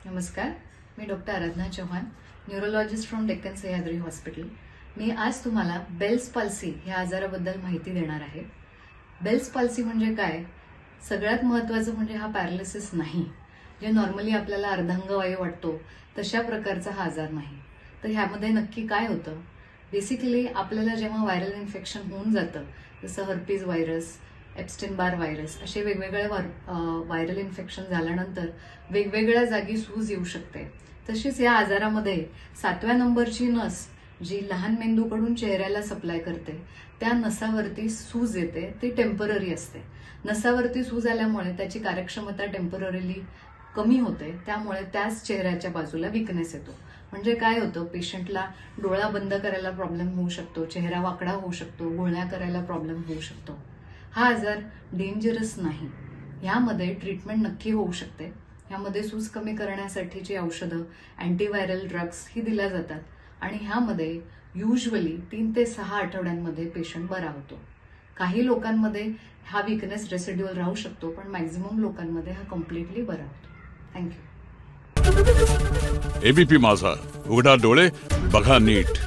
नमस्कार, मी doctor Aradhana Chauhan, neurologist from Deccan Sahyadri hospital. मी आज तुम्हाला बेल्स पाल्सी ह्या आजाराबद्दल माहिती देणार आहे। बेल्स पाल्सी म्हणजे काय? सगळ्यात महत्त्वाचं म्हणजे हा पॅरालिसिस नाही, जे नॉर्मली आपल्याला अर्धांगवायू वाटतो तशा प्रकारचा हा आजार नाही। तर ह्यामध्ये नक्की काय होतं? बेसिकली आपल्याला जेव्हा व्हायरल इन्फेक्शन होऊन जातं, जसं हर्पीज व्हायरस, एप्स्टेन बार व्हायरस, असे वेगवेगळे व्हायरल इन्फेक्शन झाल्यानंतर वेगवेगळ्या जागी सूज येऊ शकते। तशीच या आजारामध्ये 7व्या नंबरची नस जी लहान मेंदूकडून चेहऱ्याला सप्लाय करते, त्या नसावरती सूज येते, ती टेम्पररी असते। नसावरती सूज आल्यामुळे त्याची कार्यक्षमता टेम्पररीली कमी होते, त्यामुळे त्याच चेहऱ्याच्या बाजूला विकनेस येतो। म्हणजे काय होतं, पेशंटला डोळा बंद करायला प्रॉब्लेम होऊ शकतो, चेहरा वाकडा होऊ शकतो, गुळण्या करायला प्रॉब्लेम होऊ शकतो। हा आजार डेंजरस नाही, यामध्ये ट्रीटमेंट नक्की होऊ शकते। यामध्ये सूज कमी करण्यासाठीची औषधं, अँटीव्हायरल ड्रग्स ही दिल्या जातात आणि ह्यामध्ये युजली 3 ते 6 आठवड्यांमध्ये पेशंट बरा होतो। काही लोकांमध्ये हा वीकनेस रेसिड्युअल राहू शकतो, पण मॅक्झिमम लोकांमध्ये हा कम्प्लिटली बरा होतो। थँक्यू। एबीपी माझा, उघडा डोळे बघा नीट।